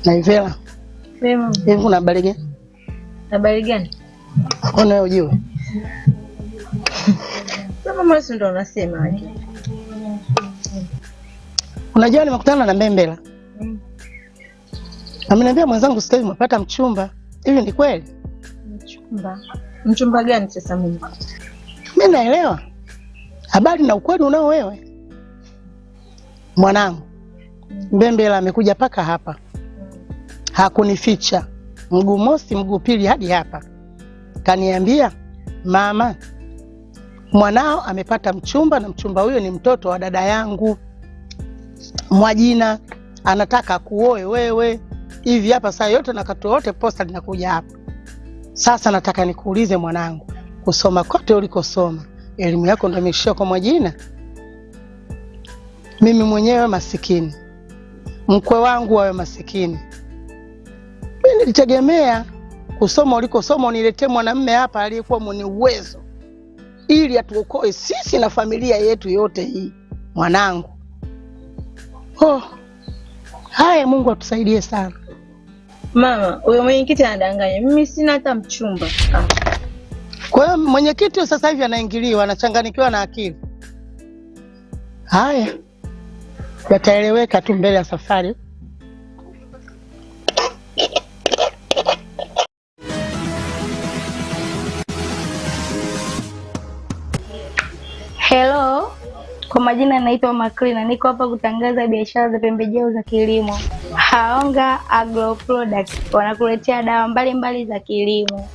Na Ivela. Sema. Hivi kuna habari gani? Habari gani? Mbona wewe ujue? Sasa mama ndo unasema aje? Unajua nimekutana na Mbembela. Ameniambia mwenzangu sasa umepata mchumba. Hivi ni kweli? Mchumba? Mchumba gani sasa mimi? Mimi naelewa. Habari na ukweli unao wewe. Mwanangu. Mbembela amekuja paka hapa. Hakunificha. Mguu mosi mguu pili hadi hapa. Kaniambia, "Mama, mwanao amepata mchumba na mchumba huyo ni mtoto wa dada yangu. Mwajina anataka kuoe wewe." Hivi hapa saa yote na katu wote posta linakuja hapa. Sasa nataka nikuulize mwanangu, kusoma kote ulikosoma, elimu yako ndio imeishia kwa Mwajina? Mimi mwenyewe masikini. Mkwe wangu wawe masikini. Mimi nilitegemea kusoma ulikosoma uniletee mwanamume hapa aliyekuwa mwenye uwezo ili atuokoe sisi na familia yetu yote hii. Mwanangu. Haya, Mungu atusaidie sana. Mama, huyo mwenyekiti anadanganya. Mimi sina hata mchumba. Kwa hiyo mwenyekiti sasa hivi anaingiliwa, anachanganikiwa na akili. Haya. Yataeleweka tu mbele ya safari. Hello. Kwa majina naitwa Makrina, niko hapa kutangaza biashara za pembejeo za kilimo. Haonga Agro Products wanakuletea dawa mbalimbali za kilimo.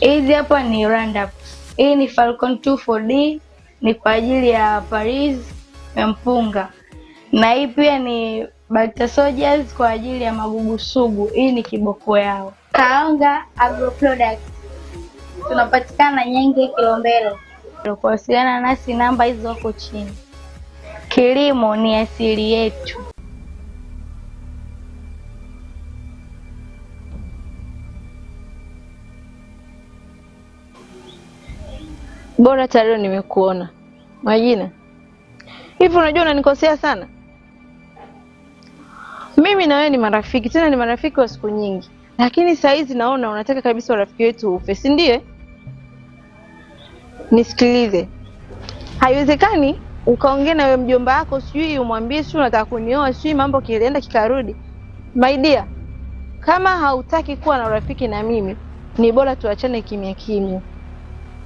Hizi hapa ni Roundup. Hii ni Falcon 2,4-D, ni kwa ajili ya Paris ya mpunga. Na hii pia ni Bacter Soldiers kwa ajili ya magugu sugu. Hii ni kiboko yao. Haonga Agro Products. Tunapatikana Nyenge, Kilombero. Kuwasiliana nasi namba hizo hapo chini. Kilimo ni asili yetu. Bora leo nimekuona. Mwajina. Hivi unajua unanikosea sana? Mimi na wewe ni marafiki, tena ni marafiki wa siku nyingi. Lakini saa hizi naona unataka kabisa urafiki wetu ufe, si ndiye? Nisikilize. Haiwezekani ukaongea na wewe mjomba wako sijui umwambie sijui unataka kunioa sijui mambo kienda kikarudi. My dear, kama hautaki kuwa na urafiki na mimi, ni bora tuachane kimya kimya.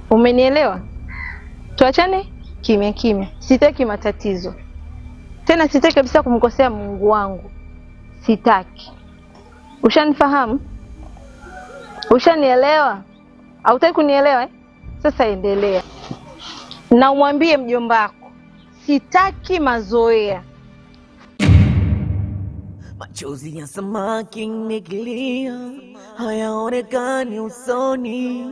Umenielewa? Tuachane kimya kimya. Sitaki matatizo. Tena sitaki kabisa kumkosea Mungu wangu. Sitaki. Ushanifahamu? Ushanielewa? Hautaki kunielewa eh? Sasa endelea. Na umwambie mjomba wako, sitaki mazoea. Machozi ya samaki imekilia, hayaonekani usoni,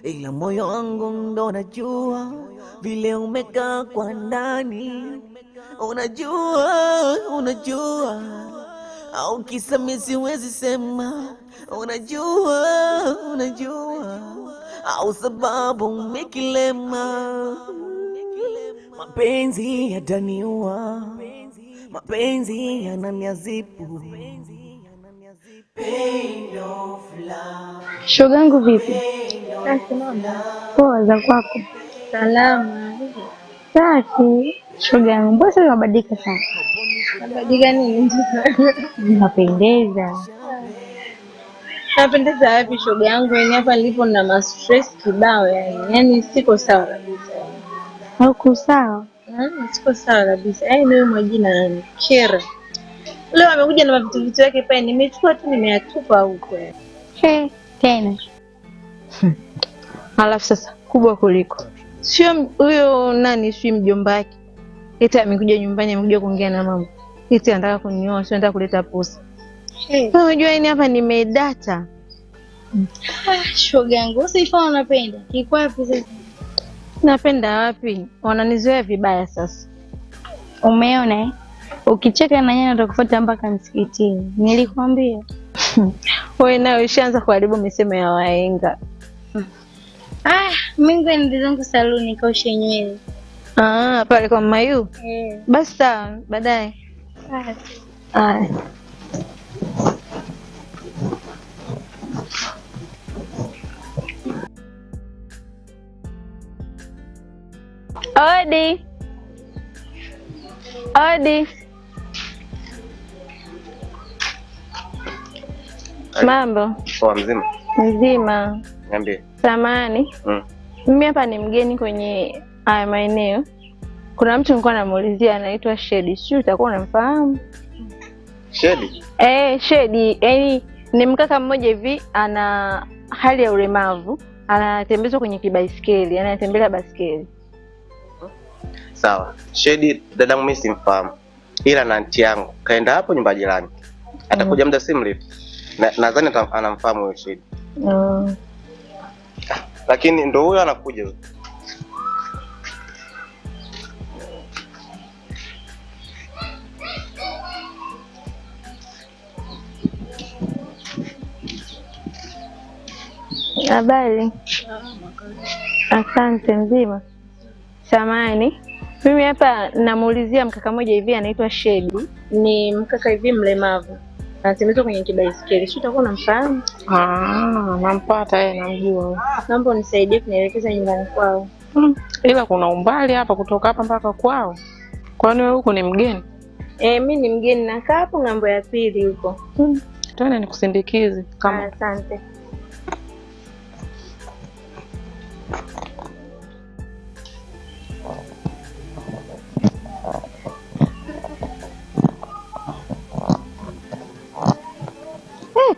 ila moyo wangu ndo najua vile umekaa kwa ndani. Unajua au kisa mimi siwezi sema. Unajua au sababu umekilema. Mapenzi yataniua, mapenzi yananiazibu. Shogangu vipi? Poa, za kwako? Salama. Safi. Shogangu, mbona sasa unabadilika sana? Unabadilika nini? Unapendeza. Napendeza wapi shoga yangu? Yaani hapa nilipo na stress kibao yani. Yaani siko sawa kabisa. Hauko sawa? Siko sawa kabisa. Yaani wewe Mwajina ananikera. Leo amekuja na vitu yake pale, nimechukua tu nimeyatupa huko. Tena. Alafu sasa kubwa kuliko. Sio huyo nani, sio mjomba wake. Eti amekuja nyumbani, amekuja kuongea na mama. Eti anataka kunioa, sio anataka kuleta posa. Unajua nini hapa nimedata. Shoga yangu, usifa unapenda. Kiko wapi sasa? Napenda wapi? Wananizoea vibaya sasa. Umeona eh? Ukicheka na nyanya utakufuata mpaka msikitini. Nilikwambia. Wewe nawe ushaanza kuharibu misemo ya wahenga. Mimi ndio zangu saluni kaoshe nywele. Pale kwa Mayu? Basi sawa, baadaye. Odi. Odi. Mambo. Poa mzima? Mzima. Niambie. Samahani. Mimi hapa ni mgeni kwenye haya maeneo. Kuna mtu nilikuwa namuulizia anaitwa Shedi. Sio utakuwa unamfahamu? Shedi? Shedi. Yaani ni mkaka mmoja hivi ana hali ya ulemavu. Anatembezwa kwenye kibaisikeli, anatembelea baisikeli. Sawa. Shedi dadangu mimi simfahamu. Ila na aunti yangu kaenda hapo nyumba jirani. Atakuja muda si mrefu. Nadhani anamfahamu huyo Shedi. Lakini ndio huyo anakuja. Habari. Asante. Mzima. Samahani. Mimi hapa namuulizia mkaka mmoja hivi anaitwa Shedi. Ni mkaka hivi mlemavu. Anatembezwa kwenye kibaisikeli. Sio utakuwa unamfahamu? Nampata yeye, namjua. Naomba unisaidie kunielekeza nyumbani kwao. Ila kuna umbali hapa kutoka hapa mpaka kwao. Kwani wewe huko ni mgeni? Mimi ni mgeni, nakaa hapo ng'ambo ya pili huko. Twende nikusindikize kama. Asante.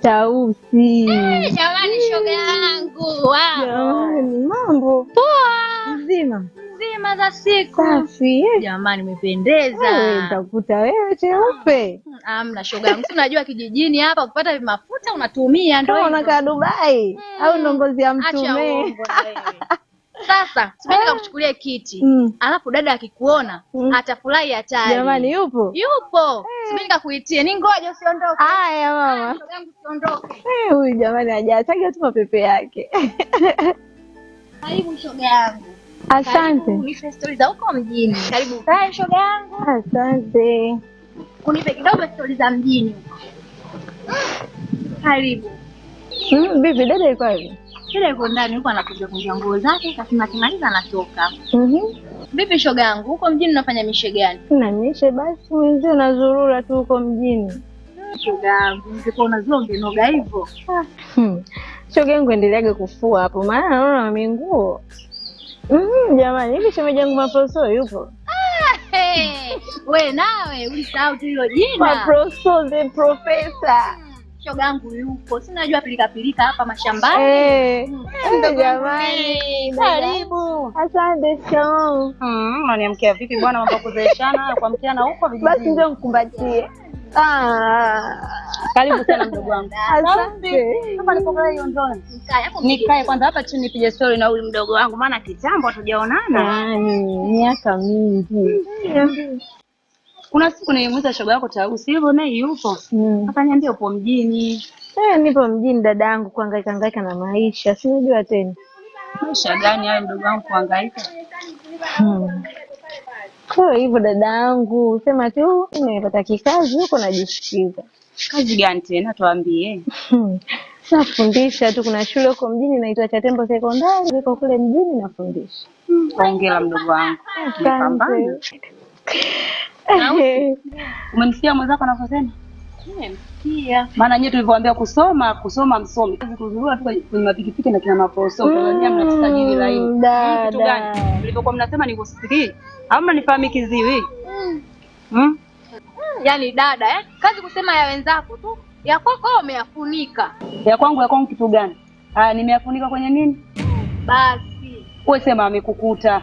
Tausi. Jamani shoga yangu. Wow. Jamani mambo. Poa. Mzima. Mzima za siku. Safi. Jamani umependeza. Wewe nitakuta wewe cheupe. Amna shoga yangu. Unajua kijijini hapa kupata mafuta unatumia ndio. Unakaa Dubai au ndo ngozi ya mtume. Acha uongo wewe. Sasa, subiri nikakuchukulia kiti. Alafu dada akikuona atafurahi hatari. Jamani yupo? Yupo. Subiri nikakuitie. Ni ngoja usiondoke. Haya mama. Shoga yangu usiondoke. Huyu jamani hajataga tu mapepe yake. Karibu shoga yangu. Asante. Unipe stori za huko mjini. Karibu. Kae shoga yangu. Asante. Unipe kidogo stori za mjini huko. Karibu. Bibi dada yuko wapi? Dada yuko ndani huko anakuja kunja nguo zake, kasema kimaliza anatoka. Vipi shoga yangu, huko mjini unafanya mishe gani? Na mishe basi mwenzio nazurura tu huko mjini. Shoga yangu, ningekuwa unazua ungenoga hivyo. Shoga yangu endeleage kufua hapo maana naona maminguo. Jamani, hivi shemeji yangu Maproso yupo? We nawe ulisahau tu hilo jina. Maproso the professor. Shoga yangu yupo. Si unajua pilika pilika hapa mashambani. Jamani, karibu. Asante sana. Unaniamkia vipi bwana, mambo kuzeeshana kwa mkiana huko vijijini? Basi ndio mkumbatie. Karibu sana mdogo wangu. Asante. Hapa nipokea hiyo ndoni. Nikae kwanza hapa chini nipige story na huyu mdogo wangu maana kitambo hatujaonana. Miaka mingi. Kuna siku nilimuuliza shoga yako Tausi hivyo naye yupo. Akaniambia upo mjini. Nipo mjini dada yangu kuhangaika na maisha. Sijui tena. Maisha gani hayo mdogo wangu kuhangaika? Kwa hivyo dada yangu, sema tu nimepata kikazi huko najisikiza. Kazi gani tena tuambie? Nafundisha tu, kuna shule huko mjini inaitwa Chatembo Sekondari, niko kule mjini nafundisha. Hongera mdogo wangu. Pambana. Umemsikia mwenzako anavyosema? Nimemsikia. Maana nyewe tulivyoambia kusoma msomi. Kuzurua tu kwenye mapikipiki na kina Maproso. Tanzania mnatusajili laini. Kitu gani? Mlivyokuwa mnasema nikusikie. Au mnanifahamu kiziwi? Yaani dada kazi kusema ya wenzako tu. Ya kwako umeyafunika. Ya kwangu kitu gani? Nimeyafunika kwenye nini? Basi. Wewe sema amekukuta.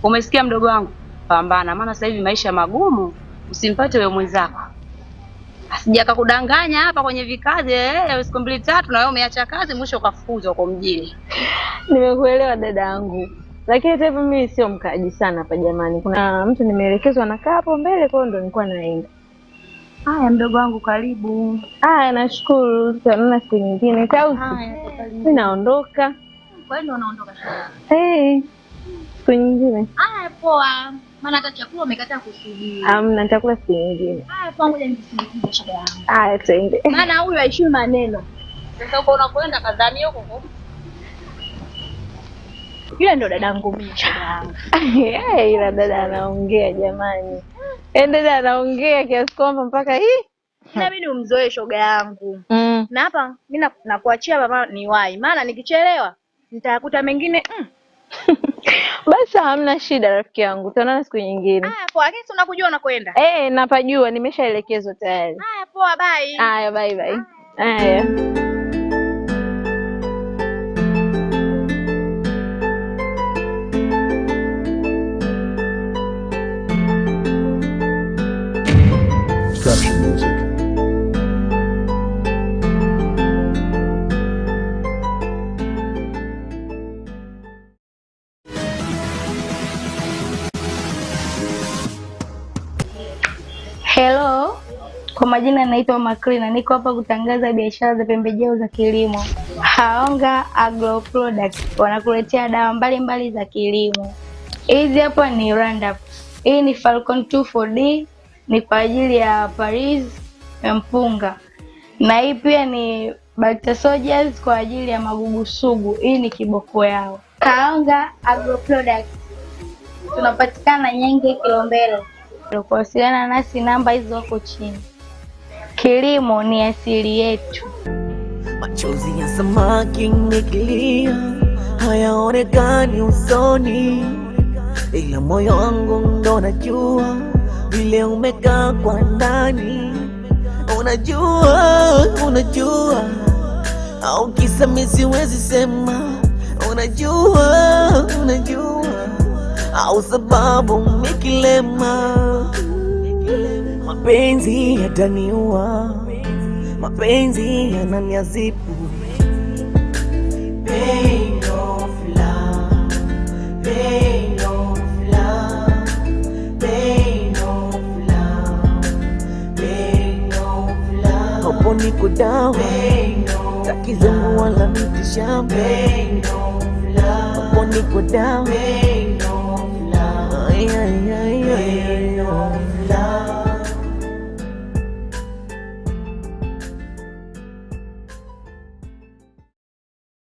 Umesikia mdogo wangu? Pambana maana sasa hivi maisha magumu, usimpate wewe mwenzako. Asije akakudanganya hapa kwenye vikazi siku 2-3 na wewe umeacha kazi mwisho ukafukuzwa huko mjini. Nimekuelewa dada yangu. Lakini hata hivyo mimi sio mkaji sana hapa jamani. Kuna mtu nimeelekezwa nakaa hapo mbele kwa ndo nilikuwa naenda. Haya mdogo wangu karibu. Nashukuru. Tutaonana siku nyingine. Tausi. Mimi naondoka. Kwa nini unaondoka sasa? Siku nyingine. Poa. Maana hata chakula umekataa kusubiri. Hamna chakula siku nyingine. Poa, ngoja nikusindikize shoga yangu. Twende. Maana huyu haishiwi maneno. Sasa uko unakwenda kadhani huko. Yule ndo dadangu mimi, shoga yangu. Ila dada anaongea jamani. Dada anaongea kiasi kwamba mpaka hii inabidi umzoee shoga yangu. Na hapa mimi nakuachia baba niwahi, maana nikichelewa nitakuta mengine. Basi hamna shida rafiki yangu. Tutaonana siku nyingine. Haya poa, lakini unakujua unakwenda? Napajua, nimeshaelekezwa tayari. Haya poa, bye. Haya bye bye. Haya. Caption music. Hello, kwa majina naitwa Makri na niko hapa kutangaza biashara za pembejeo za kilimo. Haonga Agro Products wanakuletea dawa mbalimbali za kilimo. Hizi hapa ni Roundup. Hii ni Falcon 2,4-D, ni kwa ajili ya Paris ya mpunga. Na hii pia ni Bacter Soldiers kwa ajili ya magugu sugu. Hii ni kiboko yao. Haonga Agro Products. Tunapatikana Nyenge, Kilombero. Kuwasiliana nasi namba hizo hapo chini. Kilimo ni asili yetu. Machozi ya samaki nikilia hayaonekani usoni, ila moyo wangu ndo najua vile umekaa kwa ndani. Unajua au kisa mimi siwezi sema. Unajua au sababu mikilema. Mapenzi yataniua, mapenzi yananiazibu. Pain of love, pain of love, pain of love, pain of love. Hapo niko down, takizungu wala mitishamba. Pain of love, hapo niko down.